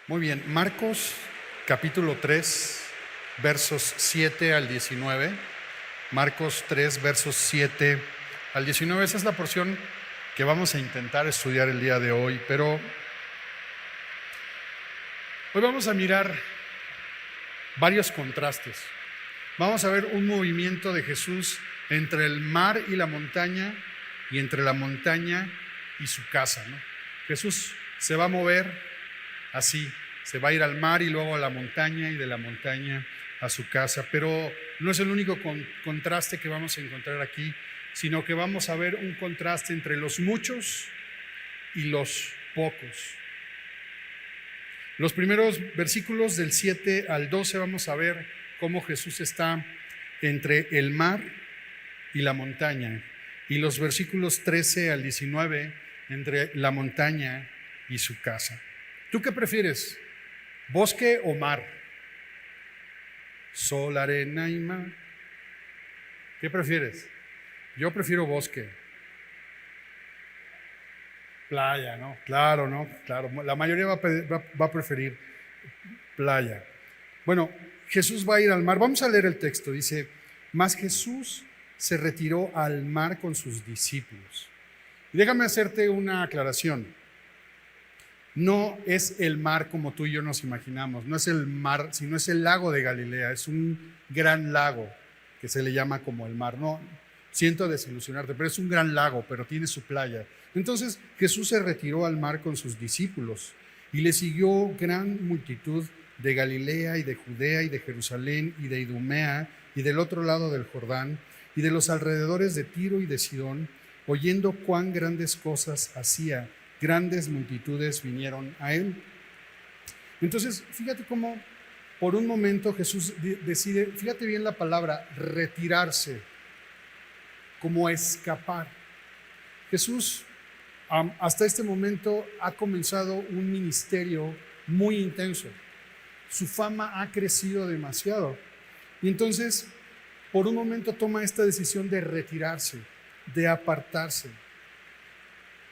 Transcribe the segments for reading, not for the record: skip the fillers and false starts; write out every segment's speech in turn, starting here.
Muy bien, Marcos capítulo 3, versos 7 al 19. Marcos 3, versos 7 al 19. Esa es la porción que vamos a intentar estudiar el día de hoy, pero hoy vamos a mirar varios contrastes. Vamos a ver un movimiento de Jesús entre el mar y la montaña y entre la montaña y su casa, ¿no? Jesús se va a mover así, se va a ir al mar y luego a la montaña y de la montaña a su casa, pero no es el único contraste que vamos a encontrar aquí, sino que vamos a ver un contraste entre los muchos y los pocos. Los primeros versículos del 7 al 12 vamos a ver cómo Jesús está entre el mar y la montaña, y los versículos 13 al 19 entre la montaña y su casa. ¿Tú qué prefieres? ¿Bosque o mar? Sol, arena y mar. ¿Qué prefieres? Yo prefiero bosque. Playa, ¿no? Claro, ¿no? Claro. La mayoría va a preferir playa. Bueno, Jesús va a ir al mar. Vamos a leer el texto. Dice, mas Jesús se retiró al mar con sus discípulos. Y déjame hacerte una aclaración. No es el mar como tú y yo nos imaginamos, no es el mar, sino es el lago de Galilea, es un gran lago que se le llama como el mar. No, siento desilusionarte, pero es un gran lago, pero tiene su playa. Entonces Jesús se retiró al mar con sus discípulos y le siguió gran multitud de Galilea y de Judea y de Jerusalén y de Idumea y del otro lado del Jordán y de los alrededores de Tiro y de Sidón, oyendo cuán grandes cosas hacía. Grandes multitudes vinieron a él. Entonces, fíjate cómo por un momento Jesús decide, fíjate bien la palabra, retirarse, como escapar. Jesús hasta este momento ha comenzado un ministerio muy intenso. Su fama ha crecido demasiado. Y entonces, por un momento toma esta decisión de retirarse, de apartarse,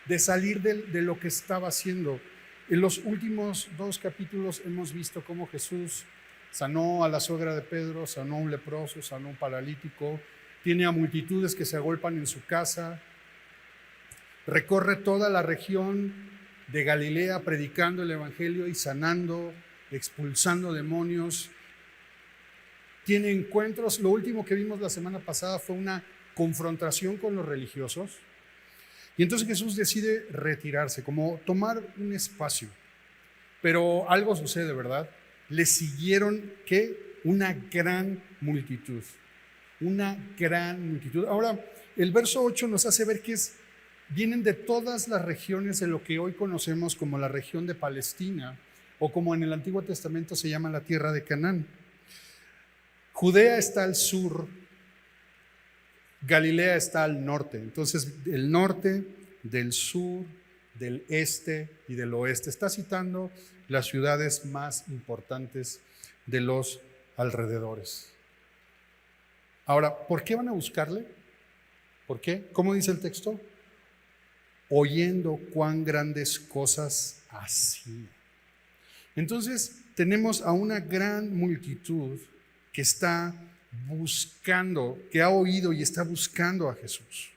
de salir de lo que estaba haciendo. En los últimos 2 capítulos hemos visto cómo Jesús sanó a la suegra de Pedro, sanó a un leproso, sanó a un paralítico, tiene a multitudes que se agolpan en su casa, recorre toda la región de Galilea predicando el evangelio y sanando, expulsando demonios. Tiene encuentros. Lo último que vimos la semana pasada fue una confrontación con los religiosos. Y entonces Jesús decide retirarse, como tomar un espacio. Pero algo sucede, ¿verdad? Le siguieron, ¿qué? Una gran multitud. Una gran multitud. Ahora, el verso 8 nos hace ver que vienen de todas las regiones de lo que hoy conocemos como la región de Palestina, o como en el Antiguo Testamento se llama la tierra de Canaán. Judea está al sur, Galilea está al norte. Entonces, del norte, del sur, del este y del oeste. Está citando las ciudades más importantes de los alrededores. Ahora, ¿por qué van a buscarle? ¿Por qué? ¿Cómo dice el texto? Oyendo cuán grandes cosas hacía. Entonces, tenemos a una gran multitud que está buscando, que ha oído y está buscando a Jesús.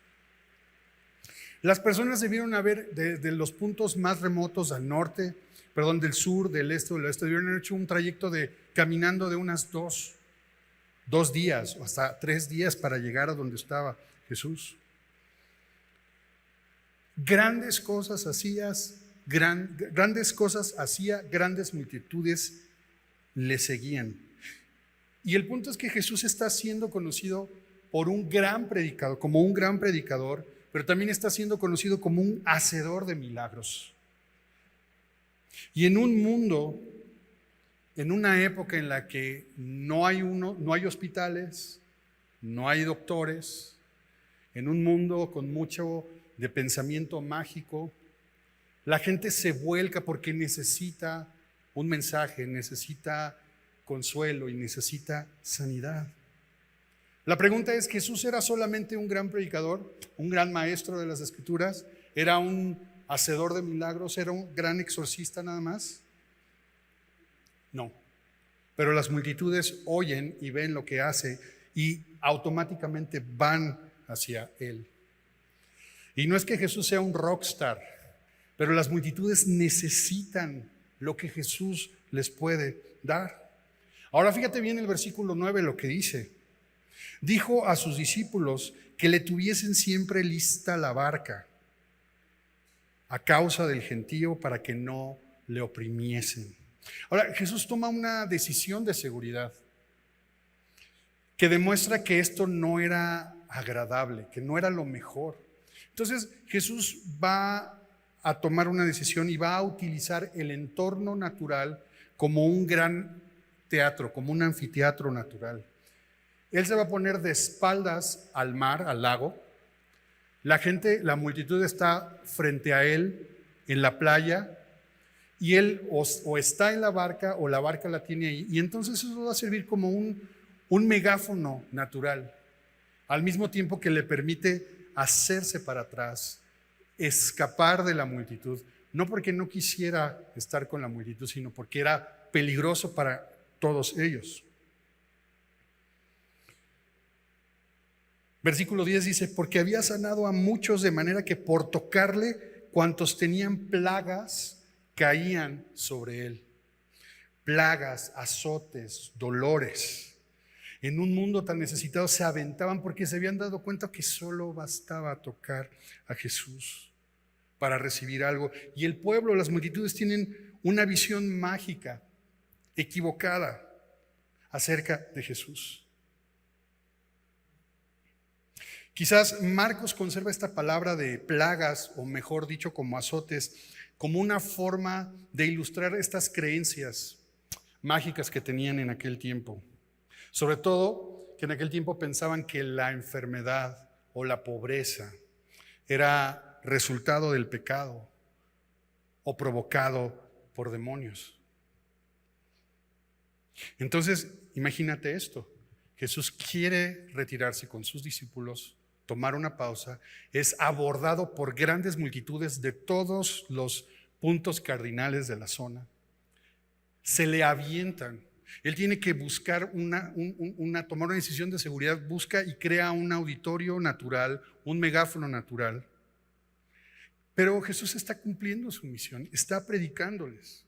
Las personas debieron haber, desde los puntos más remotos del sur, del este o del oeste, debieron haber hecho un trayecto caminando de unas dos días o hasta 3 días para llegar a donde estaba Jesús. Grandes cosas hacía, grandes multitudes le seguían. Y el punto es que Jesús está siendo conocido por un gran predicador, como un gran predicador, pero también está siendo conocido como un hacedor de milagros. Y en un mundo, en una época en la que no hay hospitales, no hay doctores, en un mundo con mucho de pensamiento mágico, la gente se vuelca porque necesita un mensaje, necesita consuelo y necesita sanidad. La pregunta es, ¿Jesús era solamente un gran predicador, un gran maestro de las Escrituras? ¿Era un hacedor de milagros? ¿Era un gran exorcista nada más? No. Pero las multitudes oyen y ven lo que hace y automáticamente van hacia Él. Y no es que Jesús sea un rockstar, pero las multitudes necesitan lo que Jesús les puede dar. Ahora fíjate bien el versículo 9 lo que dice. Dijo a sus discípulos que le tuviesen siempre lista la barca a causa del gentío para que no le oprimiesen. Ahora, Jesús toma una decisión de seguridad que demuestra que esto no era agradable, que no era lo mejor. Entonces, Jesús va a tomar una decisión y va a utilizar el entorno natural como un gran teatro, como un anfiteatro natural. Él se va a poner de espaldas al mar, al lago. La gente, la multitud está frente a él en la playa y él o está en la barca o la barca la tiene ahí. Y entonces eso va a servir como un megáfono natural, al mismo tiempo que le permite hacerse para atrás, escapar de la multitud, no porque no quisiera estar con la multitud, sino porque era peligroso para todos ellos. Versículo 10 dice, porque había sanado a muchos de manera que por tocarle, cuantos tenían plagas caían sobre él. Plagas, azotes, dolores. En un mundo tan necesitado se aventaban porque se habían dado cuenta que solo bastaba tocar a Jesús para recibir algo. Y el pueblo, las multitudes tienen una visión mágica, equivocada acerca de Jesús. Quizás Marcos conserva esta palabra de plagas, o mejor dicho, como azotes, como una forma de ilustrar estas creencias mágicas que tenían en aquel tiempo. Sobre todo que en aquel tiempo pensaban que la enfermedad o la pobreza era resultado del pecado o provocado por demonios. Entonces, imagínate esto. Jesús quiere retirarse con sus discípulos, tomar una pausa, es abordado por grandes multitudes de todos los puntos cardinales de la zona. Se le avientan. Él tiene que buscar tomar una decisión de seguridad, busca y crea un auditorio natural, un megáfono natural. Pero Jesús está cumpliendo su misión, está predicándoles.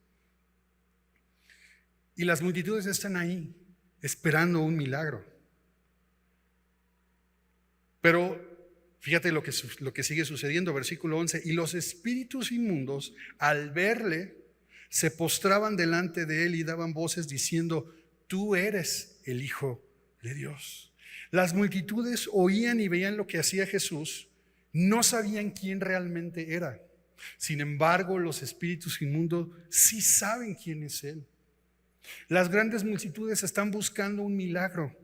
Y las multitudes están ahí, esperando un milagro. Pero fíjate lo que sigue sucediendo, versículo 11. Y los espíritus inmundos, al verle, se postraban delante de él y daban voces diciendo, tú eres el Hijo de Dios. Las multitudes oían y veían lo que hacía Jesús, no sabían quién realmente era. Sin embargo, los espíritus inmundos sí saben quién es él. Las grandes multitudes están buscando un milagro.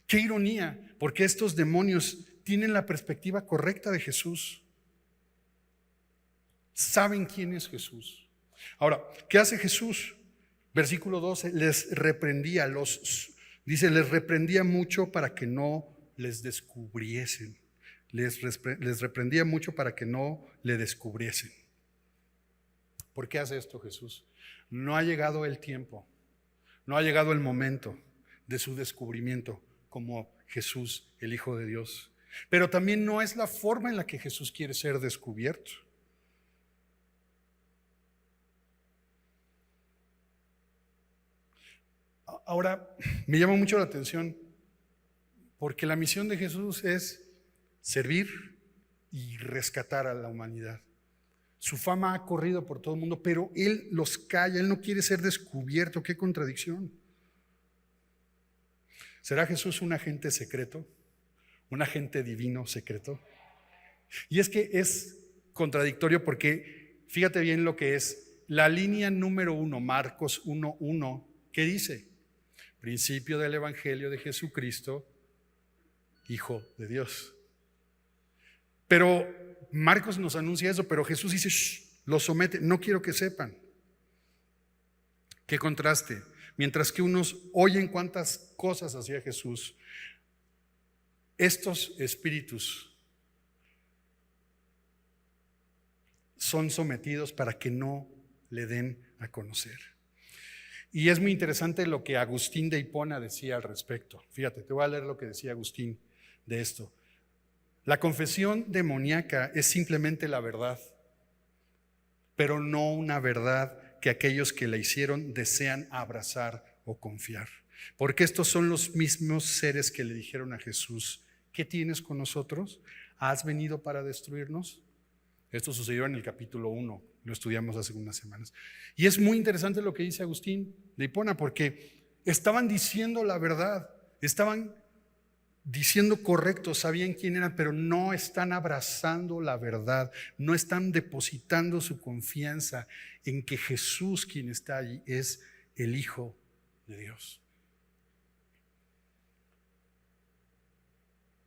Qué ironía, porque estos demonios tienen la perspectiva correcta de Jesús. Saben quién es Jesús. Ahora, ¿qué hace Jesús? Versículo 12, les reprendía, les reprendía mucho para que no les descubriesen. Les reprendía mucho para que no le descubriesen. ¿Por qué hace esto Jesús? No ha llegado el tiempo, no ha llegado el momento de su descubrimiento como Jesús, el Hijo de Dios. Pero también no es la forma en la que Jesús quiere ser descubierto. Ahora, me llama mucho la atención porque la misión de Jesús es servir y rescatar a la humanidad. Su fama ha corrido por todo el mundo, pero Él los calla, Él no quiere ser descubierto. ¡Qué contradicción! ¿Será Jesús un agente secreto? ¿Un agente divino secreto? Y es que es contradictorio porque fíjate bien lo que es la línea número 1, Marcos 1:1, ¿qué dice? Principio del Evangelio de Jesucristo, Hijo de Dios. Pero Marcos nos anuncia eso, pero Jesús dice, lo somete, no quiero que sepan. Qué contraste. Mientras que unos oyen cuántas cosas hacía Jesús, estos espíritus son sometidos para que no le den a conocer. Y es muy interesante lo que Agustín de Hipona decía al respecto. Fíjate, te voy a leer lo que decía Agustín de esto. La confesión demoníaca es simplemente la verdad, pero no una verdad que aquellos que la hicieron desean abrazar o confiar. Porque estos son los mismos seres que le dijeron a Jesús: ¿qué tienes con nosotros? ¿Has venido para destruirnos? Esto sucedió en el capítulo 1, lo estudiamos hace unas semanas. Y es muy interesante lo que dice Agustín de Hipona, porque estaban diciendo la verdad, estaban diciendo correcto, sabían quién eran, pero no están abrazando la verdad, no están depositando su confianza en que Jesús, quien está allí, es el Hijo de Dios.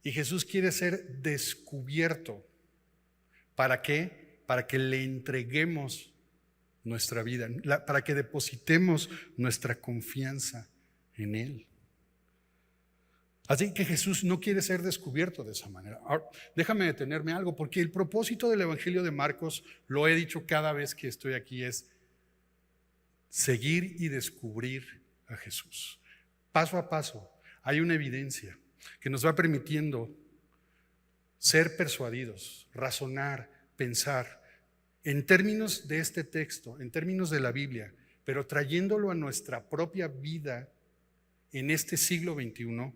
Y Jesús quiere ser descubierto. ¿Para qué? Para que le entreguemos nuestra vida, para que depositemos nuestra confianza en Él. Así que Jesús no quiere ser descubierto de esa manera. Ahora, déjame detenerme algo, porque el propósito del Evangelio de Marcos, lo he dicho cada vez que estoy aquí, es seguir y descubrir a Jesús. Paso a paso hay una evidencia que nos va permitiendo ser persuadidos, razonar, pensar en términos de este texto, en términos de la Biblia, pero trayéndolo a nuestra propia vida en este siglo XXI,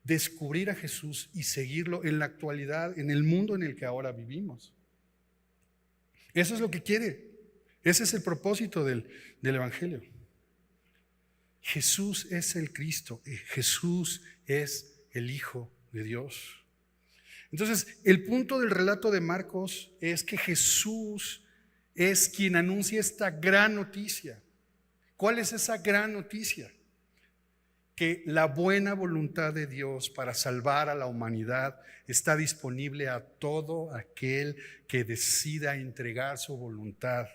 descubrir a Jesús y seguirlo en la actualidad, en el mundo en el que ahora vivimos. Eso es lo que quiere. Ese es el propósito del Evangelio. Jesús es el Cristo, Jesús es el Hijo de Dios. Entonces, el punto del relato de Marcos es que Jesús es quien anuncia esta gran noticia. ¿Cuál es esa gran noticia? Que la buena voluntad de Dios para salvar a la humanidad está disponible a todo aquel que decida entregar su voluntad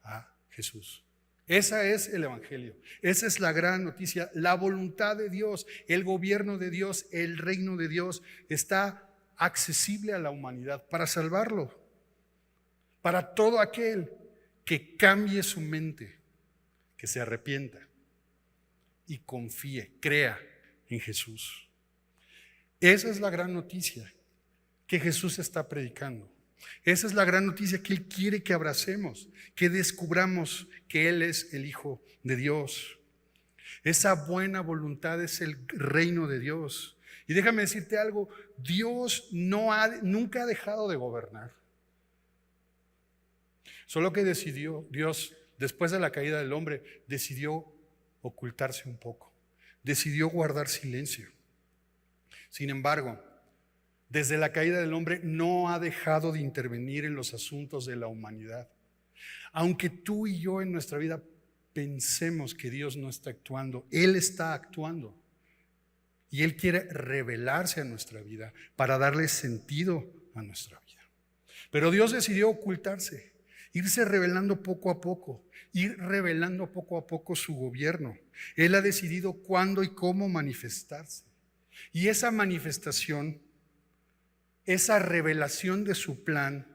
a Jesús. Ese es el Evangelio, esa es la gran noticia. La voluntad de Dios, el gobierno de Dios, el reino de Dios está accesible a la humanidad para salvarlo, para todo aquel que cambie su mente, que se arrepienta y confíe, crea en Jesús. Esa es la gran noticia que Jesús está predicando. Esa es la gran noticia que Él quiere que abracemos, que descubramos que Él es el Hijo de Dios. Esa buena voluntad es el reino de Dios. Y déjame decirte algo, Dios nunca ha dejado de gobernar. Solo que Dios, después de la caída del hombre, decidió ocultarse un poco, decidió guardar silencio. Sin embargo, desde la caída del hombre no ha dejado de intervenir en los asuntos de la humanidad. Aunque tú y yo en nuestra vida pensemos que Dios no está actuando, Él está actuando. Y Él quiere revelarse a nuestra vida para darle sentido a nuestra vida. Pero Dios decidió ocultarse, irse revelando poco a poco, ir revelando poco a poco su gobierno. Él ha decidido cuándo y cómo manifestarse. Y esa manifestación, esa revelación de su plan,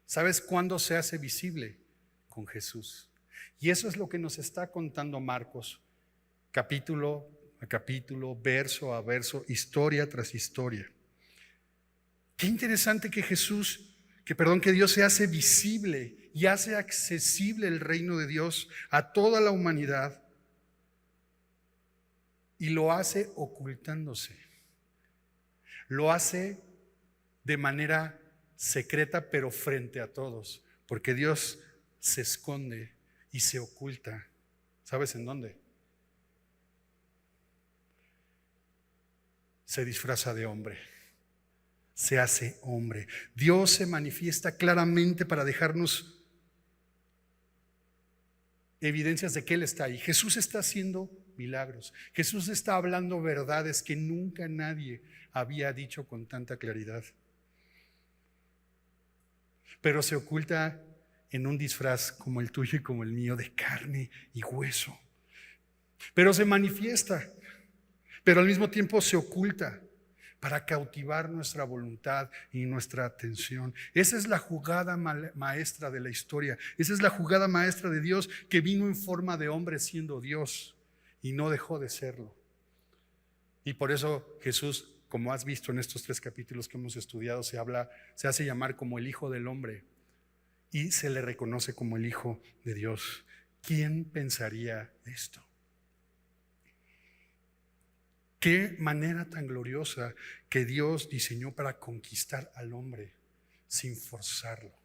¿sabes cuándo se hace visible? Con Jesús. Y eso es lo que nos está contando Marcos, capítulo a capítulo, verso a verso, historia tras historia. Qué interesante que que Dios se hace visible y hace accesible el reino de Dios a toda la humanidad, y lo hace ocultándose. Lo hace de manera secreta, pero frente a todos, porque Dios se esconde y se oculta. ¿Sabes en dónde? Se disfraza de hombre, se hace hombre. Dios se manifiesta claramente para dejarnos evidencias de que Él está ahí. Jesús está haciendo milagros. Jesús está hablando verdades que nunca nadie había dicho con tanta claridad. Pero se oculta en un disfraz como el tuyo y como el mío, de carne y hueso. Pero se manifiesta, pero al mismo tiempo se oculta, para cautivar nuestra voluntad y nuestra atención. Esa es la jugada maestra de la historia. Esa es la jugada maestra de Dios, que vino en forma de hombre siendo Dios y no dejó de serlo. Y por eso Jesús, como has visto en estos 3 capítulos que hemos estudiado, se hace llamar como el Hijo del Hombre y se le reconoce como el Hijo de Dios. ¿Quién pensaría esto? Qué manera tan gloriosa que Dios diseñó para conquistar al hombre sin forzarlo,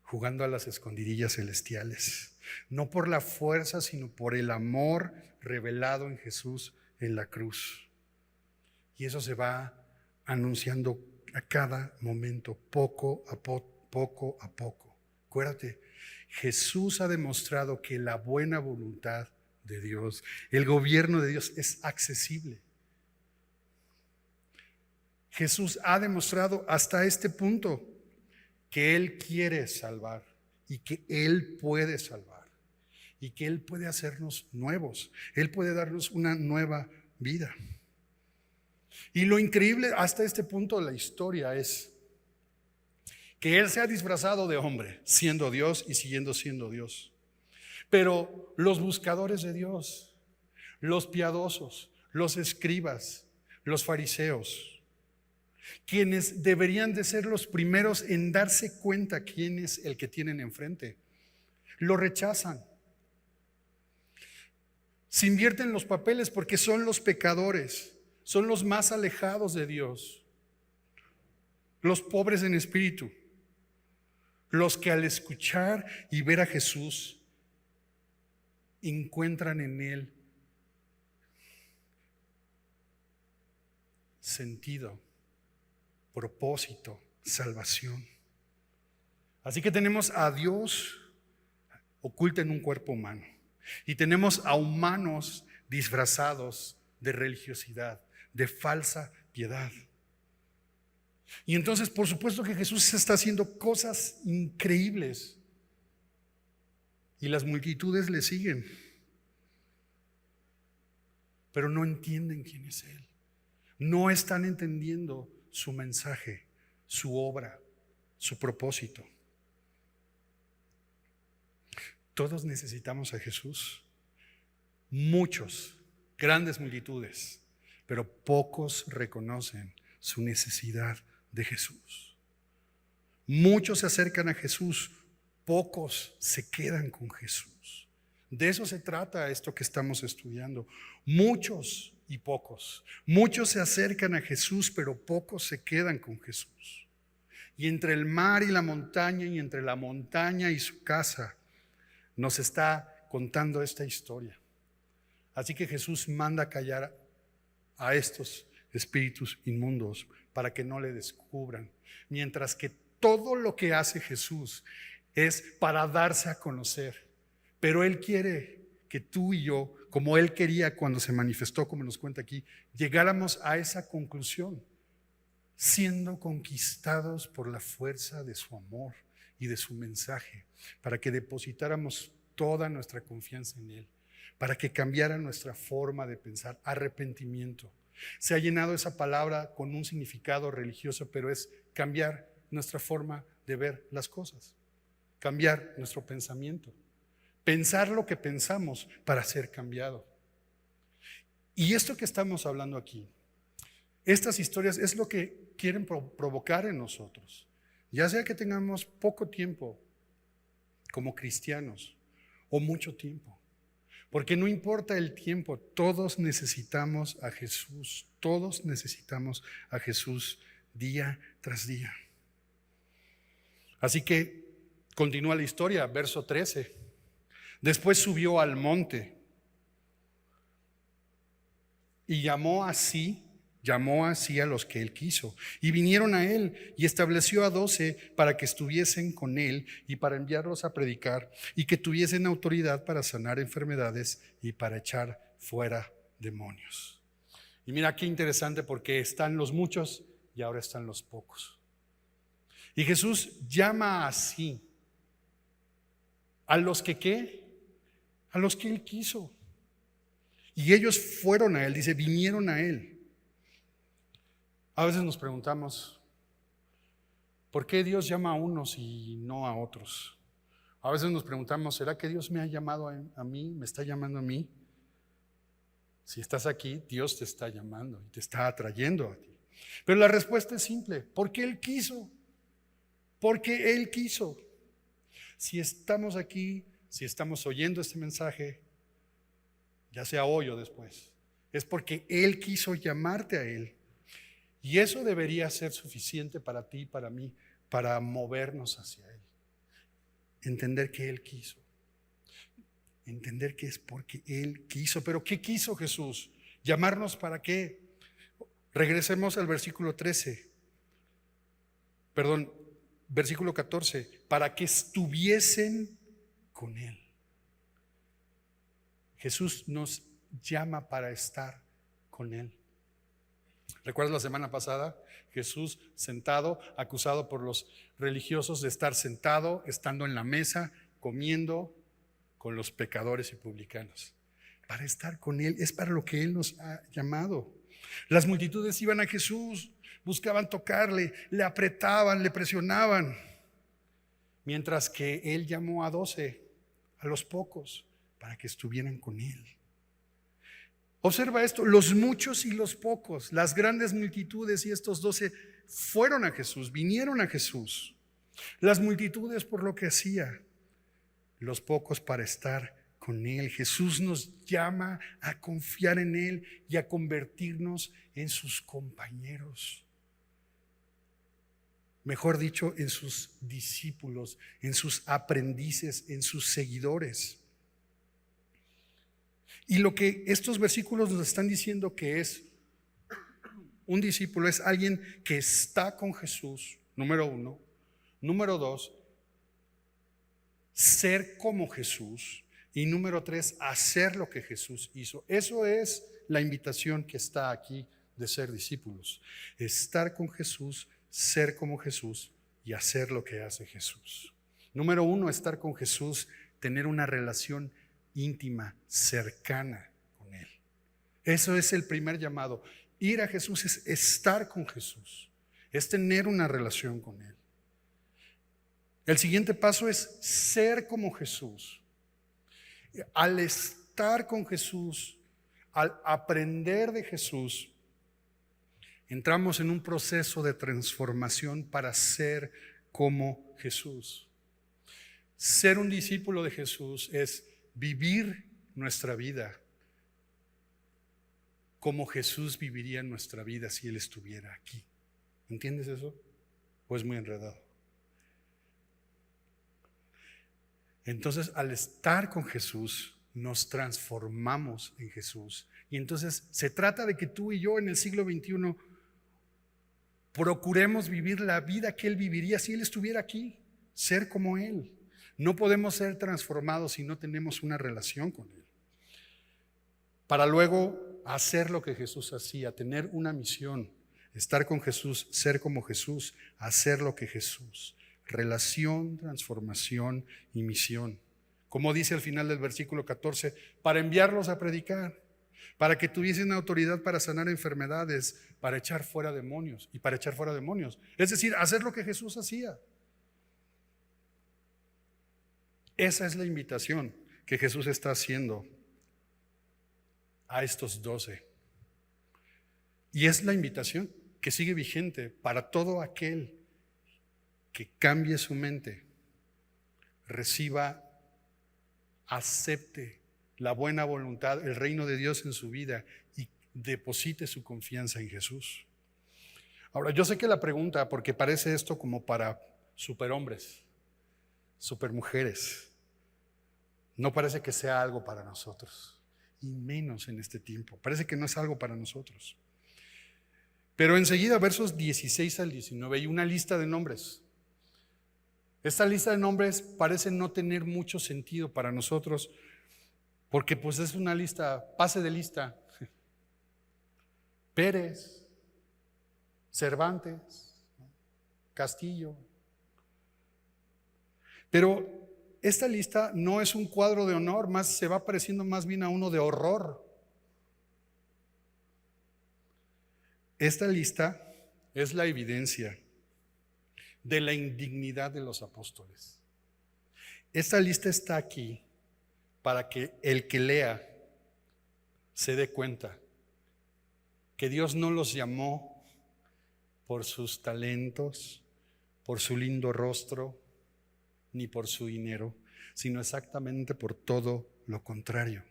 jugando a las escondidillas celestiales, no por la fuerza, sino por el amor revelado en Jesús en la cruz. Y eso se va anunciando a cada momento, poco a poco. Acuérdate, Jesús ha demostrado que la buena voluntad de Dios, el gobierno de Dios, es accesible. Jesús ha demostrado hasta este punto que Él quiere salvar y que Él puede salvar y que Él puede hacernos nuevos. Él puede darnos una nueva vida. Y lo increíble hasta este punto de la historia es que Él se ha disfrazado de hombre, siendo Dios y siguiendo siendo Dios. Pero los buscadores de Dios, los piadosos, los escribas, los fariseos, quienes deberían de ser los primeros en darse cuenta quién es el que tienen enfrente, lo rechazan. Se invierten los papeles porque son los pecadores, son los más alejados de Dios, los pobres en espíritu, los que al escuchar y ver a Jesús encuentran en Él sentido, propósito, salvación. Así que tenemos a Dios oculto en un cuerpo humano y tenemos a humanos disfrazados de religiosidad, de falsa piedad. Y entonces, por supuesto que Jesús está haciendo cosas increíbles y las multitudes le siguen, pero no entienden quién es Él. No están entendiendo su mensaje, su obra, su propósito. Todos necesitamos a Jesús. Muchos, grandes multitudes, pero pocos reconocen su necesidad de Jesús. Muchos se acercan a Jesús, pocos se quedan con Jesús. De eso se trata esto que estamos estudiando. Muchos y pocos. Muchos se acercan a Jesús, pero pocos se quedan con Jesús. Y entre el mar y la montaña, y entre la montaña y su casa, nos está contando esta historia. Así que Jesús manda callar a estos espíritus inmundos para que no le descubran, mientras que todo lo que hace Jesús es para darse a conocer. Pero Él quiere que tú y yo, como Él quería cuando se manifestó, como nos cuenta aquí, llegáramos a esa conclusión, siendo conquistados por la fuerza de su amor y de su mensaje, para que depositáramos toda nuestra confianza en Él, para que cambiara nuestra forma de pensar, arrepentimiento. Se ha llenado esa palabra con un significado religioso, pero es cambiar nuestra forma de ver las cosas, cambiar nuestro pensamiento, pensar lo que pensamos para ser cambiado. Y esto que estamos hablando aquí, estas historias es lo que quieren provocar en nosotros, ya sea que tengamos poco tiempo como cristianos o mucho tiempo. Porque no importa el tiempo, todos necesitamos a Jesús, todos necesitamos a Jesús día tras día. Así que continúa la historia, verso 13. Después subió al monte y llamó así a los que Él quiso, y vinieron a Él, y estableció a 12 para que estuviesen con Él y para enviarlos a predicar, y que tuviesen autoridad para sanar enfermedades y para echar fuera demonios. Y mira qué interesante, porque están los muchos y ahora están los pocos. Y Jesús llama así a los que ¿qué? A los que Él quiso. Y ellos fueron a Él, dice, vinieron a Él. A veces nos preguntamos, ¿por qué Dios llama a unos y no a otros? A veces nos preguntamos, ¿será que Dios me ha llamado a mí? ¿Me está llamando a mí? Si estás aquí, Dios te está llamando y te está atrayendo a ti. Pero la respuesta es simple, porque Él quiso. Porque Él quiso. Si estamos aquí, si estamos oyendo este mensaje, ya sea hoy o después, es porque Él quiso llamarte a Él. Y eso debería ser suficiente para ti y para mí, para movernos hacia Él. Entender que Él quiso. Entender que es porque Él quiso. Pero ¿qué quiso Jesús? ¿Llamarnos para qué? Regresemos al versículo 13. Perdón, versículo 14. Para que estuviesen con Él. Jesús nos llama para estar con Él. ¿Recuerdas la semana pasada? Jesús sentado, acusado por los religiosos de estar sentado, estando en la mesa, comiendo con los pecadores y publicanos. Para estar con Él, es para lo que Él nos ha llamado. Las multitudes iban a Jesús, buscaban tocarle, le apretaban, le presionaban. Mientras que Él llamó a 12, a los pocos, para que estuvieran con Él. Observa esto, los muchos y los pocos, las grandes multitudes y estos 12 fueron a Jesús, vinieron a Jesús. Las multitudes por lo que hacía, los pocos para estar con Él. Jesús nos llama a confiar en Él y a convertirnos en sus compañeros. Mejor dicho, en sus discípulos, en sus aprendices, en sus seguidores. Y lo que estos versículos nos están diciendo que es un discípulo, es alguien que está con Jesús, número 1. Número 2, ser como Jesús. Y número 3, hacer lo que Jesús hizo. Eso es la invitación que está aquí de ser discípulos. Estar con Jesús, ser como Jesús y hacer lo que hace Jesús. Número 1, estar con Jesús, tener una relación íntima, cercana con Él. Eso es el primer llamado. Ir a Jesús es estar con Jesús, es tener una relación con Él. El siguiente paso es ser como Jesús. Al estar con Jesús, al aprender de Jesús, entramos en un proceso de transformación para ser como Jesús. Ser un discípulo de Jesús es vivir nuestra vida como Jesús viviría nuestra vida si Él estuviera aquí. ¿Entiendes eso? ¿O es muy enredado? Entonces, al estar con Jesús, nos transformamos en Jesús. Y entonces se trata de que tú y yo en el siglo XXI procuremos vivir la vida que Él viviría si Él estuviera aquí, ser como Él. No podemos ser transformados si no tenemos una relación con Él. Para luego hacer lo que Jesús hacía, tener una misión, estar con Jesús, ser como Jesús, hacer lo que Jesús. Relación, transformación y misión. Como dice al final del versículo 14, para enviarlos a predicar, para que tuviesen autoridad para sanar enfermedades, para echar fuera demonios y para echar fuera demonios. Es decir, hacer lo que Jesús hacía. Esa es la invitación que Jesús está haciendo a estos 12. Y es la invitación que sigue vigente para todo aquel que cambie su mente, reciba, acepte la buena voluntad, el reino de Dios en su vida y deposite su confianza en Jesús. Ahora, yo sé que la pregunta, porque parece esto como para superhombres, supermujeres, no parece que sea algo para nosotros, y menos en este tiempo. Parece que no es algo para nosotros. Pero enseguida, versos 16 al 19, hay una lista de nombres. Esta lista de nombres parece no tener mucho sentido para nosotros, porque pues es una lista, pase de lista. Pérez, Cervantes, Castillo. Pero esta lista no es un cuadro de honor, más se va pareciendo más bien a uno de horror. Esta lista es la evidencia de la indignidad de los apóstoles. Esta lista está aquí para que el que lea se dé cuenta que Dios no los llamó por sus talentos, por su lindo rostro, ni por su dinero, sino exactamente por todo lo contrario.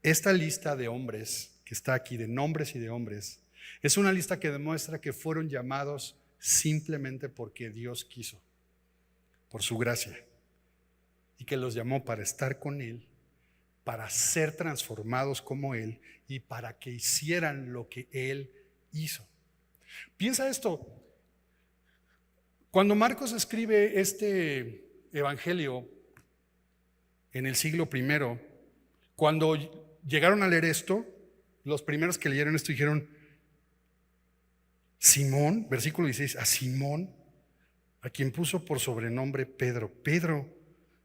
Esta lista de hombres que está aquí, de nombres y de hombres, es una lista que demuestra que fueron llamados simplemente porque Dios quiso, por su gracia, y que los llamó para estar con Él, para ser transformados como Él y para que hicieran lo que Él hizo. Piensa esto, cuando Marcos escribe este evangelio en el siglo I, cuando llegaron a leer esto, los primeros que leyeron esto dijeron: Simón, versículo 16, a Simón, a quien puso por sobrenombre Pedro. Pedro,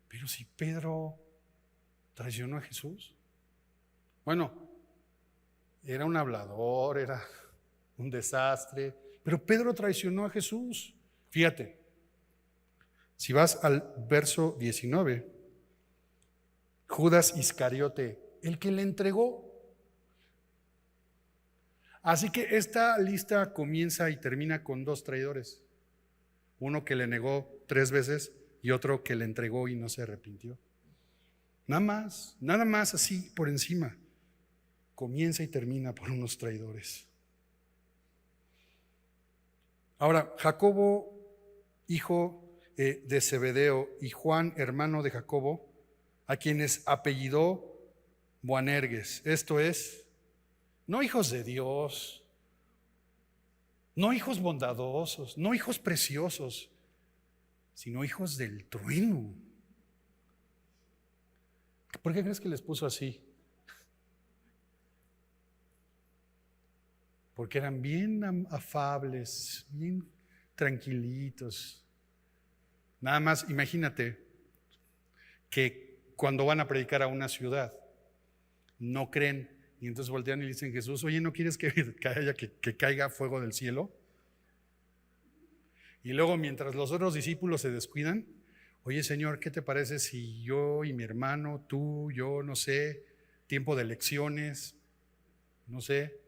pero si Pedro traicionó a Jesús. Bueno, era un hablador, era un desastre, pero Pedro traicionó a Jesús. Fíjate, si vas al verso 19, Judas Iscariote, el que le entregó. Así que esta lista comienza y termina con dos traidores. Uno que le negó 3 veces y otro que le entregó y no se arrepintió. Nada más así por encima. Comienza y termina por unos traidores. Ahora, Jacobo, hijo de Zebedeo, y Juan, hermano de Jacobo, a quienes apellidó Boanerges, esto es, no hijos de Dios, no hijos bondadosos, no hijos preciosos, sino hijos del trueno. ¿Por qué crees que les puso así? Porque eran bien afables, bien tranquilitos. Nada más, imagínate que cuando van a predicar a una ciudad, no creen y entonces voltean y le dicen: Jesús, oye, ¿no quieres que caiga fuego del cielo? Y luego, mientras los otros discípulos se descuidan: oye, Señor, ¿qué te parece si yo y mi hermano, tú, yo, no sé, tiempo de elecciones, no sé,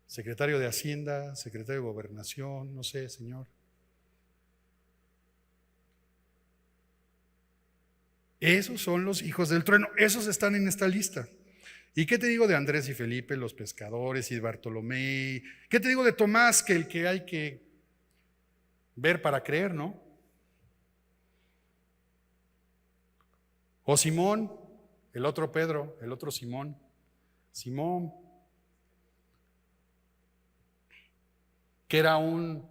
secretario de Hacienda, secretario de Gobernación, no sé, Señor? Esos son los hijos del trueno, esos están en esta lista. ¿Y qué te digo de Andrés y Felipe, los pescadores, y de Bartolomé? ¿Qué te digo de Tomás, que el que hay que ver para creer, ¿no? O Simón, el otro Pedro, el otro Simón, que era un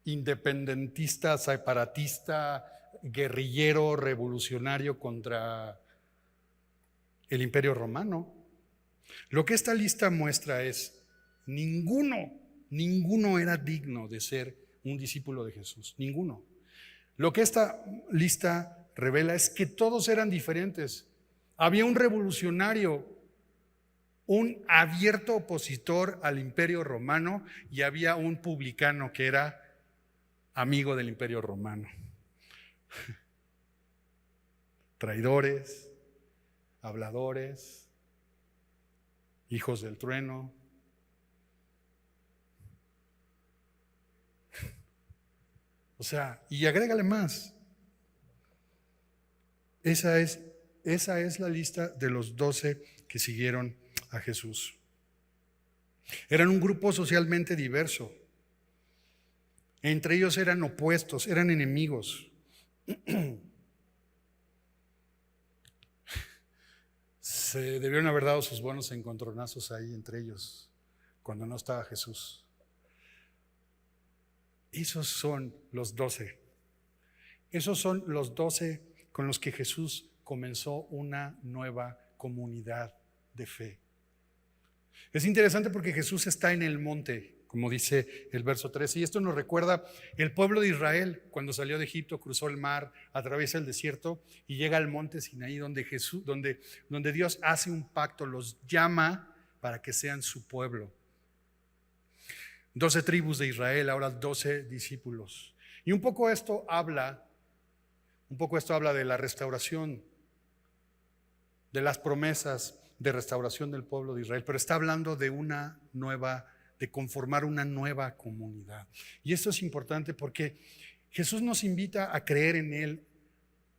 independentista, separatista, guerrillero, revolucionario contra el Imperio Romano. Lo que esta lista muestra es: ninguno era digno de ser un discípulo de Jesús, ninguno. Lo que esta lista revela es que todos eran diferentes. Había un revolucionario, un abierto opositor al Imperio Romano, y había un publicano que era amigo del Imperio Romano. Traidores, habladores, hijos del trueno. O sea, y agrégale más. Esa es la lista de los 12 que siguieron a Jesús. Eran un grupo socialmente diverso. Entre ellos eran opuestos, eran enemigos. Se debieron haber dado sus buenos encontronazos ahí entre ellos cuando no estaba Jesús. Esos son los 12. Esos son los 12 con los que Jesús comenzó una nueva comunidad de fe. Es interesante porque Jesús está en el monte, como dice el verso 13, y esto nos recuerda el pueblo de Israel cuando salió de Egipto, cruzó el mar, atraviesa el desierto y llega al monte Sinaí, donde Dios hace un pacto, los llama para que sean su pueblo. 12 tribus de Israel, ahora 12 discípulos. Y un poco esto habla de la restauración, de las promesas de restauración del pueblo de Israel, pero está hablando de de conformar una nueva comunidad. Y esto es importante porque Jesús nos invita a creer en Él,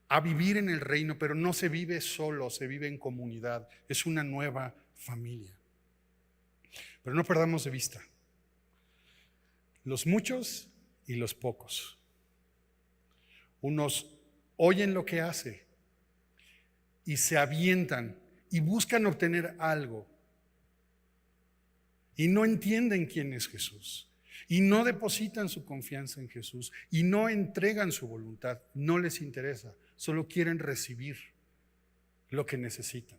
a vivir en el reino, pero no se vive solo, se vive en comunidad. Es una nueva familia. Pero no perdamos de vista los muchos y los pocos. Unos oyen lo que hace y se avientan y buscan obtener algo y no entienden quién es Jesús y no depositan su confianza en Jesús y no entregan su voluntad, no les interesa, solo quieren recibir lo que necesitan.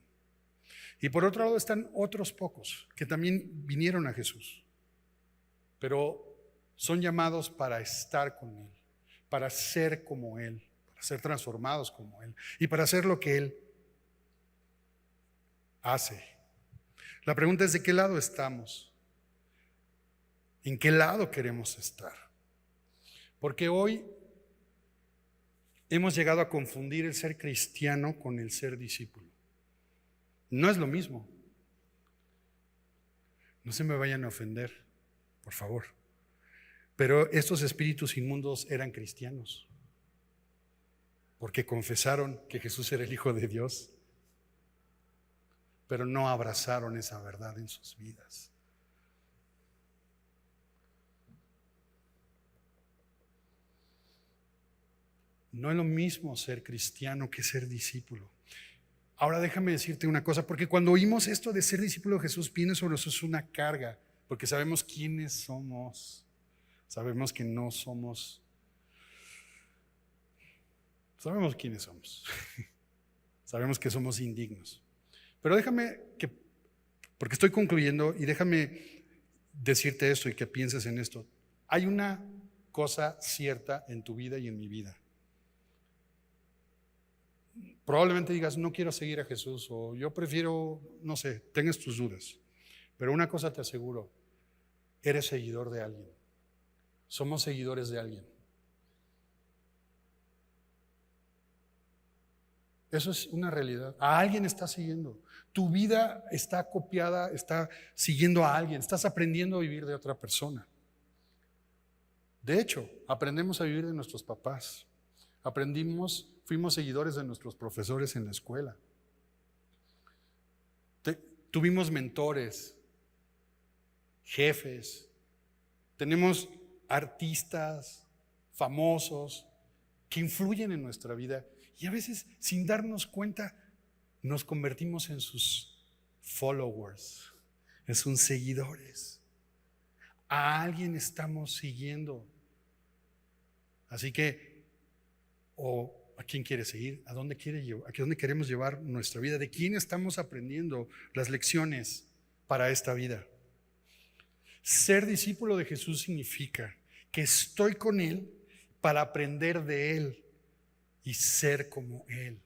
Y por otro lado están otros pocos que también vinieron a Jesús, pero son llamados para estar con Él, para ser como Él, para ser transformados como Él y para hacer lo que Él hace. La pregunta es: ¿de qué lado estamos? ¿En qué lado queremos estar? Porque hoy hemos llegado a confundir el ser cristiano con el ser discípulo. No es lo mismo. No se me vayan a ofender, por favor. Pero estos espíritus inmundos eran cristianos, porque confesaron que Jesús era el Hijo de Dios, pero no abrazaron esa verdad en sus vidas. No es lo mismo ser cristiano que ser discípulo. Ahora déjame decirte una cosa, porque cuando oímos esto de ser discípulo de Jesús, viene sobre nosotros una carga, porque sabemos quiénes somos. Sabemos que no somos. Sabemos quiénes somos. Sabemos que somos indignos. Pero porque estoy concluyendo, y déjame decirte esto y que pienses en esto. Hay una cosa cierta en tu vida y en mi vida. Probablemente digas: no quiero seguir a Jesús, o yo prefiero, no sé, tengas tus dudas. Pero una cosa te aseguro: eres seguidor de alguien. Somos seguidores de alguien. Eso es una realidad. A alguien estás siguiendo. Tu vida está copiada, está siguiendo a alguien. Estás aprendiendo a vivir de otra persona. De hecho, aprendemos a vivir de nuestros papás. Fuimos seguidores de nuestros profesores en la escuela. Tuvimos mentores, jefes. Tenemos artistas famosos que influyen en nuestra vida, y a veces, sin darnos cuenta, nos convertimos en sus followers, en sus seguidores. A alguien estamos siguiendo. Así que, ¿a quién quiere seguir? ¿A dónde queremos llevar nuestra vida? ¿De quién estamos aprendiendo las lecciones para esta vida? Ser discípulo de Jesús significa que estoy con Él para aprender de Él y ser como Él.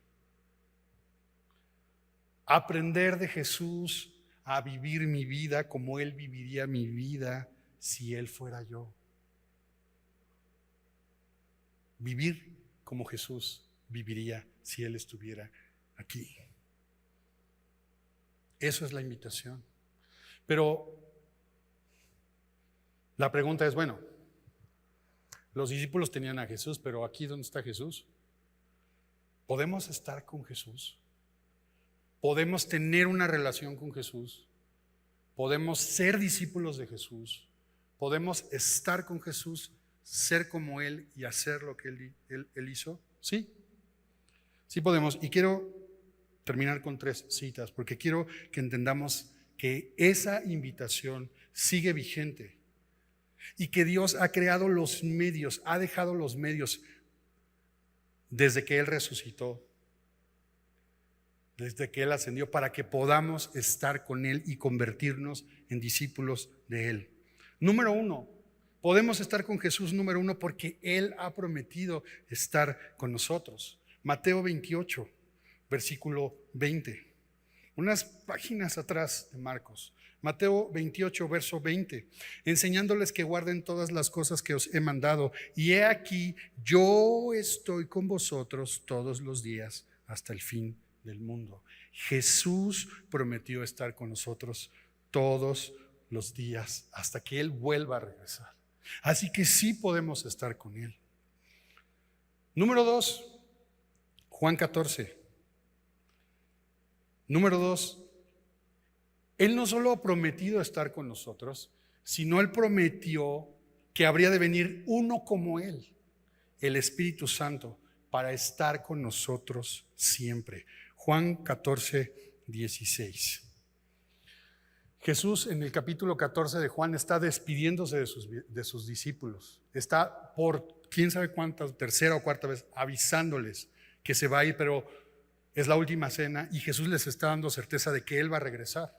Aprender de Jesús a vivir mi vida como Él viviría mi vida si Él fuera yo. Vivir como Jesús viviría si Él estuviera aquí. Eso es la invitación. Pero la pregunta es: bueno, los discípulos tenían a Jesús, pero aquí ¿dónde está Jesús? ¿Podemos estar con Jesús? ¿Podemos tener una relación con Jesús? ¿Podemos ser discípulos de Jesús? ¿Podemos estar con Jesús, ser como Él y hacer lo que Él hizo? Sí, sí podemos. Y quiero terminar con 3 citas, porque quiero que entendamos que esa invitación sigue vigente y que Dios ha creado los medios, ha dejado los medios desde que Él resucitó, desde que Él ascendió, para que podamos estar con Él y convertirnos en discípulos de Él. Número 1, podemos estar con Jesús, número 1, porque Él ha prometido estar con nosotros. Mateo 28, versículo 20. unas páginas atrás de Marcos. Mateo 28, verso 20, enseñándoles que guarden todas las cosas que os he mandado. Y he aquí, yo estoy con vosotros todos los días hasta el fin del mundo. Jesús prometió estar con nosotros todos los días hasta que Él vuelva a regresar. Así que sí podemos estar con Él. Número 2, Juan 14. Número 2, Él no solo ha prometido estar con nosotros, sino Él prometió que habría de venir uno como Él, el Espíritu Santo, para estar con nosotros siempre. Juan 14, 16. Jesús en el capítulo 14 de Juan está despidiéndose de sus discípulos. Está por quién sabe cuánta, tercera o cuarta vez, avisándoles que se va a ir, pero es la última cena y Jesús les está dando certeza de que Él va a regresar.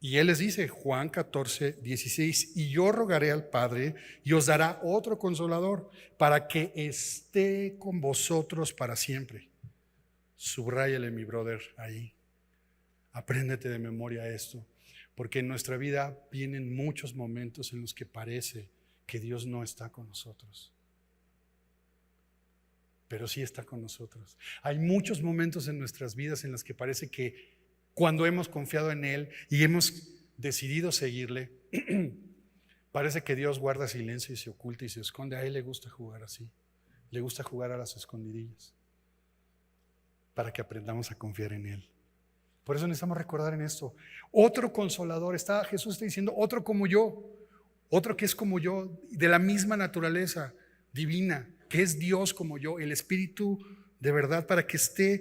Y Él les dice, Juan 14, 16, y yo rogaré al Padre y os dará otro consolador para que esté con vosotros para siempre. Subráyale, mi brother, ahí. Apréndete de memoria esto, porque en nuestra vida vienen muchos momentos en los que parece que Dios no está con nosotros, pero sí está con nosotros. Hay muchos momentos en nuestras vidas en los que parece que cuando hemos confiado en Él y hemos decidido seguirle, parece que Dios guarda silencio y se oculta y se esconde. A Él le gusta jugar así, le gusta jugar a las escondidillas, para que aprendamos a confiar en Él. Por eso necesitamos recordar en esto. Otro consolador, Jesús está diciendo, otro como yo, otro que es como yo, de la misma naturaleza divina, que es Dios como yo, el Espíritu de verdad, para que esté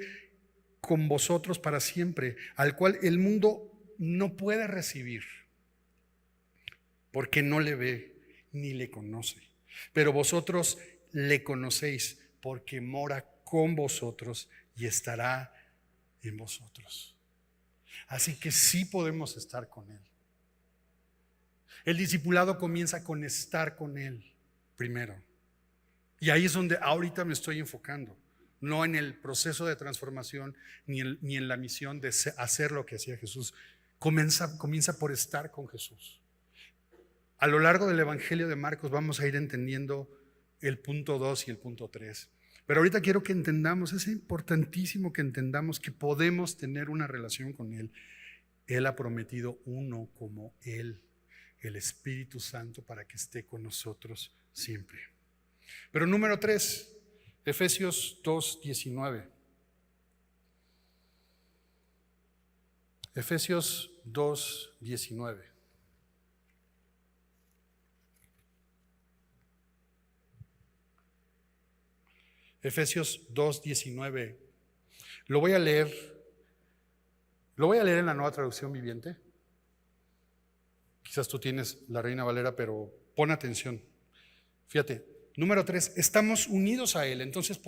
con vosotros para siempre, al cual el mundo no puede recibir, porque no le ve ni le conoce. Pero vosotros le conocéis, porque mora con vosotros y estará en vosotros. Así que sí podemos estar con Él. El discipulado comienza con estar con Él primero. Y ahí es donde ahorita me estoy enfocando, no en el proceso de transformación ni en la misión de hacer lo que hacía Jesús. Comienza por estar con Jesús. A lo largo del Evangelio de Marcos vamos a ir entendiendo el punto 2 y el punto 3. Pero ahorita quiero que entendamos, es importantísimo que entendamos que podemos tener una relación con Él. Él ha prometido uno como Él, el Espíritu Santo, para que esté con nosotros siempre. Pero número 3, Efesios 2:19. Efesios 2:19. Efesios 2:19. Lo voy a leer en la Nueva Traducción Viviente. Quizás tú tienes la Reina Valera, pero pon atención. Fíjate, número 3, estamos unidos a Él. Entonces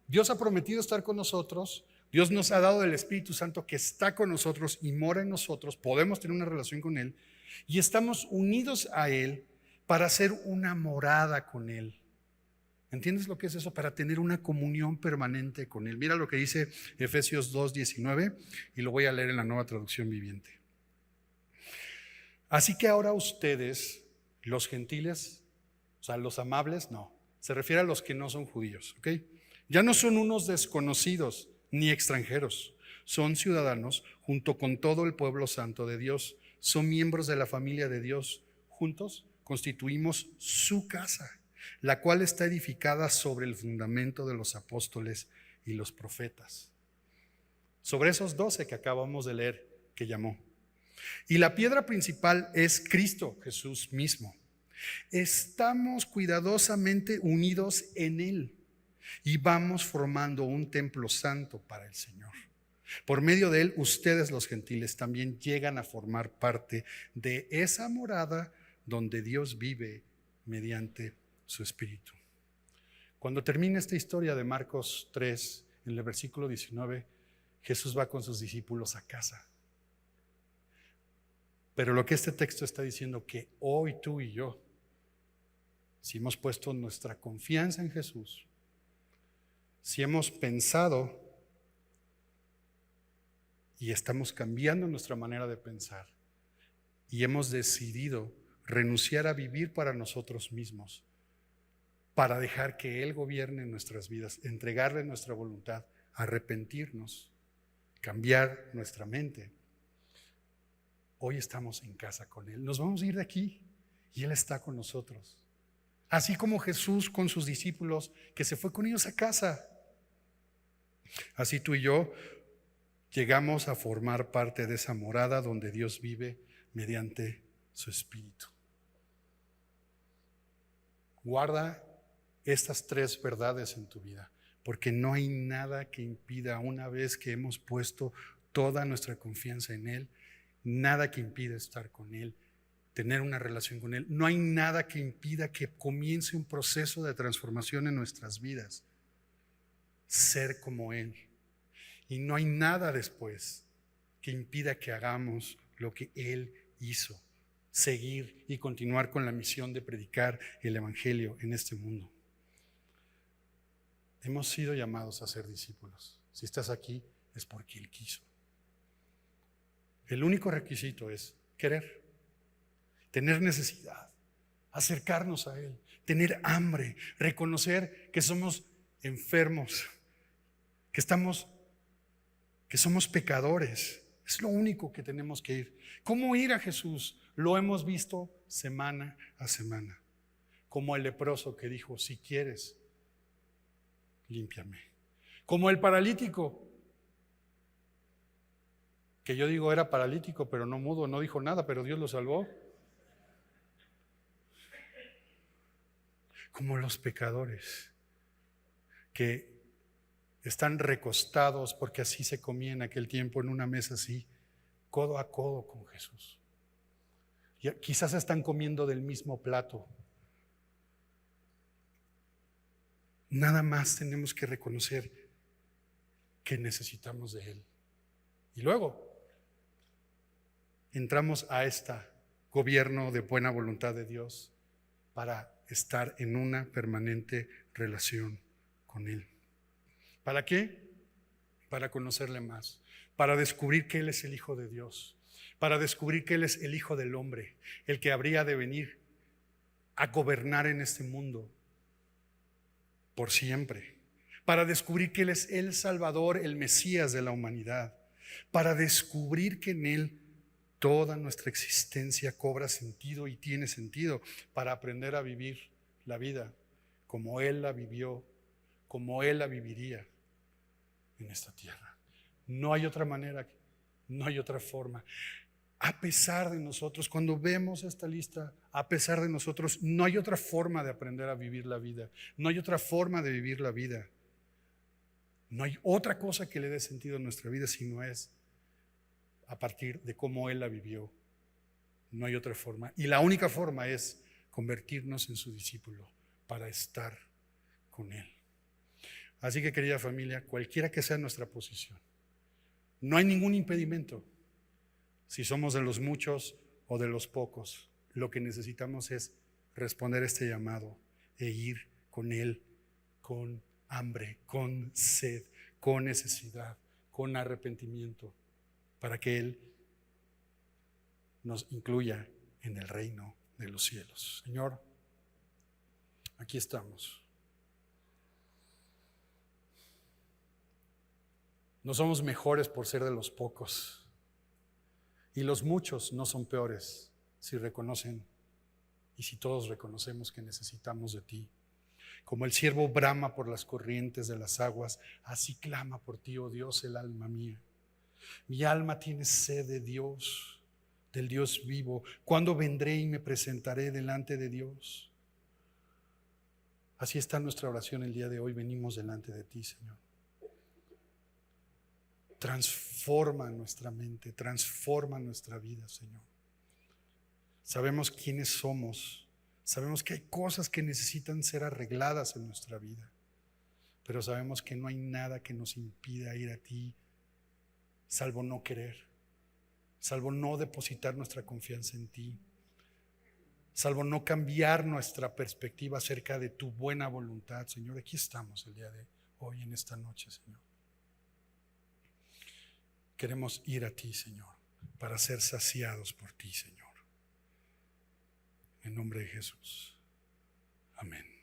Dios ha prometido estar con nosotros. Dios nos ha dado el Espíritu Santo que está con nosotros y mora en nosotros. Podemos tener una relación con Él. Y estamos unidos a Él para hacer una morada con Él. ¿Entiendes lo que es eso? Para tener una comunión permanente con Él. Mira lo que dice Efesios 2:19 y lo voy a leer en la Nueva Traducción Viviente. Así que ahora ustedes, los gentiles, o sea, los amables, no, se refiere a los que no son judíos, ¿ok? Ya no son unos desconocidos ni extranjeros, son ciudadanos junto con todo el pueblo santo de Dios, son miembros de la familia de Dios. Juntos constituimos su casa, la cual está edificada sobre el fundamento de los apóstoles y los profetas. Sobre esos 12 que acabamos de leer, que llamó. Y la piedra principal es Cristo Jesús mismo. Estamos cuidadosamente unidos en Él y vamos formando un templo santo para el Señor. Por medio de Él, ustedes los gentiles también llegan a formar parte de esa morada donde Dios vive mediante su Espíritu. Cuando termina esta historia de Marcos 3, en el versículo 19, Jesús va con sus discípulos a casa. Pero lo que este texto está diciendo, que hoy tú y yo, si hemos puesto nuestra confianza en Jesús, si hemos pensado y estamos cambiando nuestra manera de pensar y hemos decidido renunciar a vivir para nosotros mismos, para dejar que Él gobierne nuestras vidas, entregarle nuestra voluntad, arrepentirnos, cambiar nuestra mente. Hoy estamos en casa con Él. Nos vamos a ir de aquí y Él está con nosotros. Así como Jesús con sus discípulos, que se fue con ellos a casa. Así tú y yo llegamos a formar parte de esa morada donde Dios vive mediante su Espíritu. Guarda estas 3 verdades en tu vida, porque no hay nada que impida, una vez que hemos puesto toda nuestra confianza en Él, nada que impida estar con Él, tener una relación con Él. No hay nada que impida que comience un proceso de transformación en nuestras vidas, ser como Él. Y no hay nada después que impida que hagamos lo que Él hizo, seguir y continuar con la misión de predicar el Evangelio en este mundo. Hemos sido llamados a ser discípulos. Si estás aquí es porque Él quiso. El único requisito es querer, tener necesidad, acercarnos a Él, tener hambre, reconocer que somos enfermos, que somos pecadores. Es lo único que tenemos que ir. ¿Cómo ir a Jesús? Lo hemos visto semana a semana. Como el leproso que dijo, si quieres, límpiame. Como el paralítico, que yo digo era paralítico, pero no mudo, no dijo nada, pero Dios lo salvó. Como los pecadores que están recostados, porque así se comía en aquel tiempo en una mesa así, codo a codo con Jesús. Y quizás están comiendo del mismo plato. Nada más tenemos que reconocer que necesitamos de Él. Y luego entramos a este gobierno de buena voluntad de Dios para estar en una permanente relación con Él. ¿Para qué? Para conocerle más, para descubrir que Él es el Hijo de Dios, para descubrir que Él es el Hijo del Hombre, el que habría de venir a gobernar en este mundo por siempre, para descubrir que Él es el Salvador, el Mesías de la humanidad, para descubrir que en Él toda nuestra existencia cobra sentido y tiene sentido, para aprender a vivir la vida como Él la vivió, como Él la viviría en esta tierra. No hay otra manera, no hay otra forma. A pesar de nosotros, cuando vemos esta lista, a pesar de nosotros, no hay otra forma de aprender a vivir la vida. No hay otra forma de vivir la vida. No hay otra cosa que le dé sentido a nuestra vida si no es a partir de cómo Él la vivió. No hay otra forma. Y la única forma es convertirnos en su discípulo para estar con Él. Así que, querida familia, cualquiera que sea nuestra posición, no hay ningún impedimento. Si somos de los muchos o de los pocos, lo que necesitamos es responder a este llamado e ir con Él con hambre, con sed, con necesidad, con arrepentimiento, para que Él nos incluya en el reino de los cielos. Señor, aquí estamos. No somos mejores por ser de los pocos, y los muchos no son peores si reconocen y si todos reconocemos que necesitamos de ti. Como el ciervo brama por las corrientes de las aguas, así clama por ti, oh Dios, el alma mía. Mi alma tiene sed de Dios, del Dios vivo. ¿Cuándo vendré y me presentaré delante de Dios? Así está nuestra oración el día de hoy. Venimos delante de ti, Señor. Transforma nuestra mente, transforma nuestra vida, Señor. Sabemos quiénes somos, sabemos que hay cosas que necesitan ser arregladas en nuestra vida, pero sabemos que no hay nada que nos impida ir a ti, salvo no querer, salvo no depositar nuestra confianza en ti, salvo no cambiar nuestra perspectiva acerca de tu buena voluntad, Señor. Aquí estamos el día de hoy, en esta noche, Señor. Queremos ir a ti, Señor, para ser saciados por ti, Señor. En nombre de Jesús. Amén.